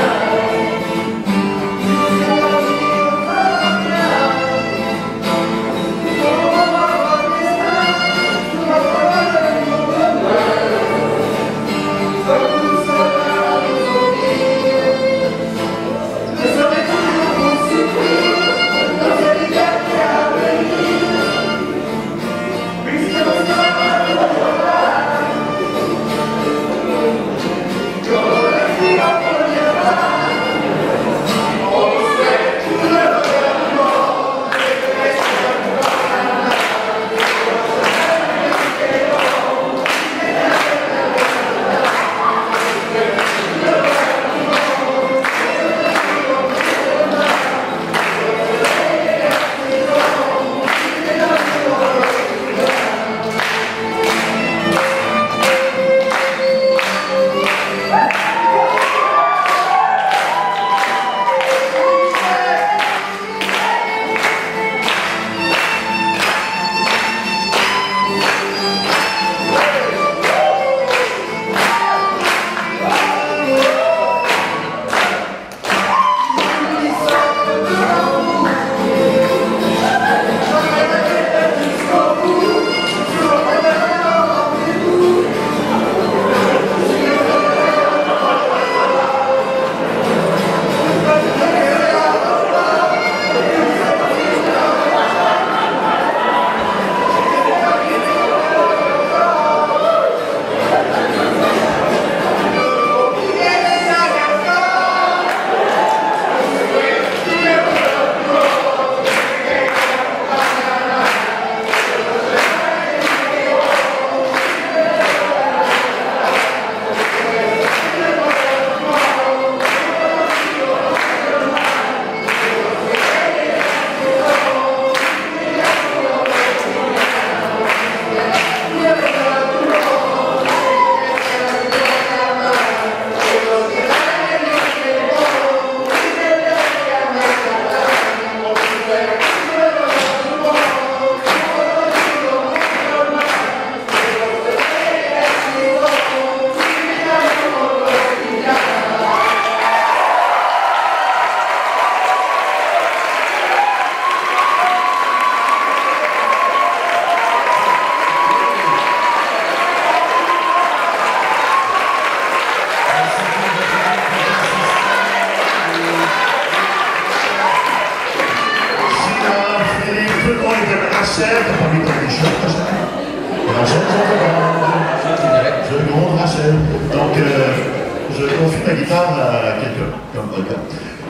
la guitare à quelqu'un, comme Olga.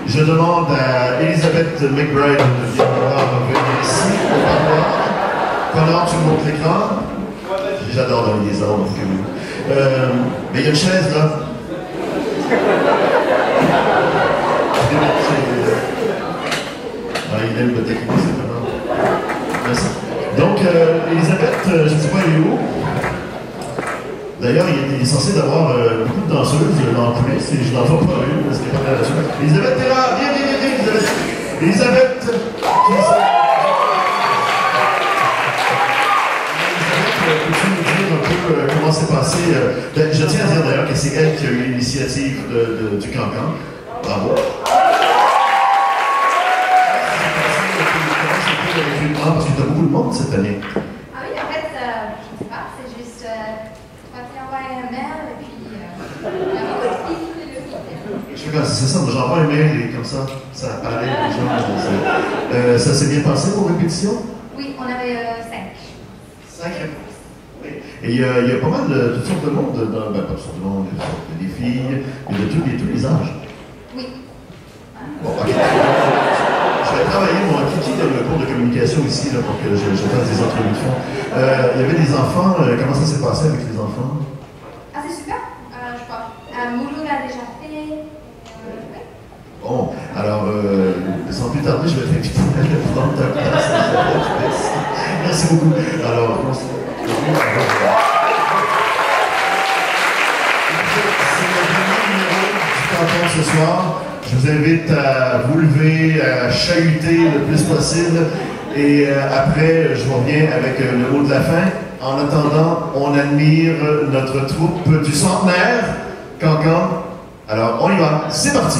Je demande à Elisabeth McBride de venir ici au parloir. Pendant tu montes l'écran. J'adore donner des ordres. Mais il y a une chaise là. Il aime le technique, c'est vraiment. Merci. Donc, Elisabeth, je ne sais pas, elle est où? D'ailleurs, il est censé d'avoir beaucoup de danseuses dans le coulisses et je n'en vois pas une parce qu'il n'est pas là là-dessus. Elisabeth, t'es là! Viens, Elisabeth! Elisabeth! Peux-tu nous dire un peu comment s'est passé? Je tiens à dire d'ailleurs que c'est elle qui a eu l'initiative du Cancan. Bravo. Parce que tu as beaucoup de monde cette année. Ah oui, en fait, je sais pas, c'est juste, quand tu envoies un mail et puis c'est ça, j'envoie un mail et comme ça apparaît les gens. Ça s'est bien passé vos répétitions? Oui, on avait 5. 5? Oui. Et il y a pas mal de toutes sortes de monde, pas toutes sortes de monde, des filles, mais de tous les âges. Oui. Bon, ok. Je vais travailler mon qui donne le cours de communication ici là, pour que je fasse des entrevues de fond. Il y avait des enfants, comment ça s'est passé avec les enfants? Ah, c'est super, je crois. Mouloud l'a déjà fait. Bon, alors, sans plus tarder, je vais t'inviter à prendre ta place. Merci beaucoup. Alors, c'est le premier numéro du Cancan ce soir. Je vous invite à vous lever, à chahuter le plus possible. Et après, je reviens avec le mot de la fin. En attendant, on admire notre troupe du centenaire, Cancan. Alors, on y va. C'est parti.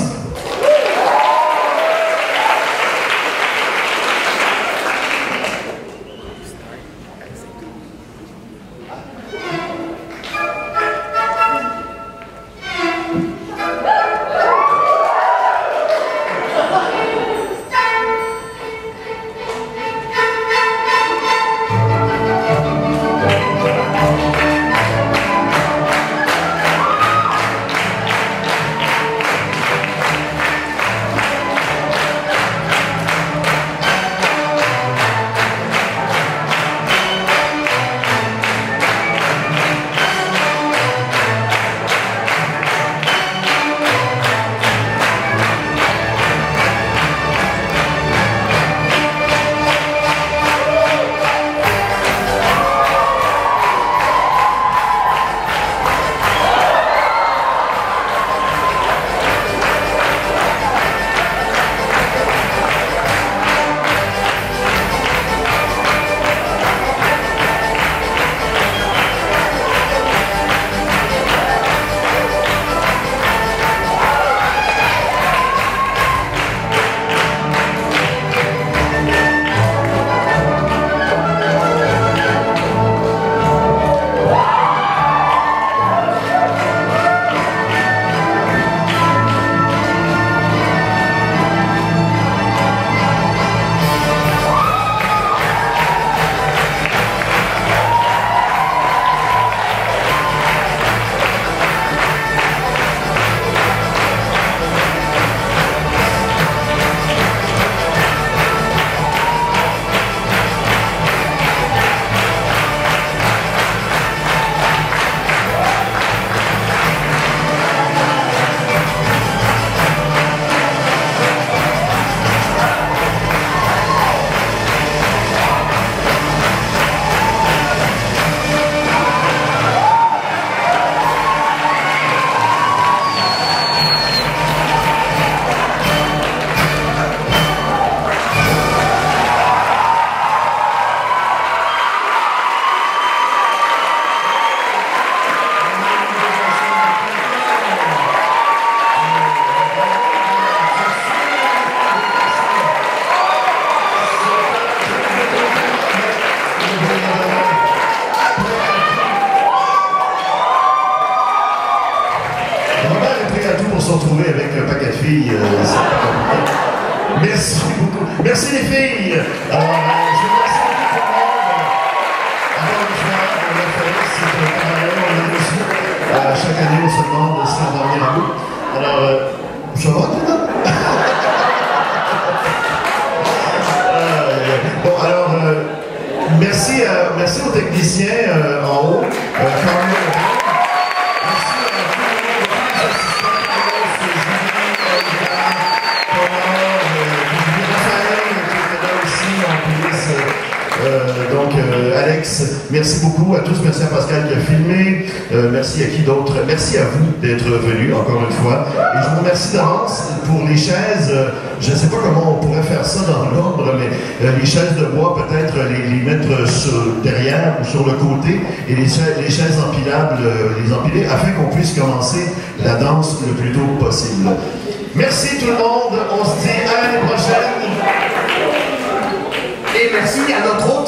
se retrouver avec un paquet de filles. Merci beaucoup. Merci les filles. Alors, je vous remercie tout le monde. Encore une fois, on l'a fait, c'est un parallèle, on l'a reçu. Chaque année, on se demande si on va revenir à bout. Alors, ça va, toi? Bon, alors, merci aux techniciens en haut. Alex, merci beaucoup à tous. Merci à Pascal qui a filmé. Merci à qui d'autre? Merci à vous d'être venus, encore une fois. Et je vous remercie d'avance pour les chaises. Je ne sais pas comment on pourrait faire ça dans l'ordre, mais les chaises de bois, peut-être les mettre derrière ou sur le côté, et les chaises empilables, les empiler, afin qu'on puisse commencer la danse le plus tôt possible. Merci tout le monde. On se dit à l'année prochaine. Et merci à notre autre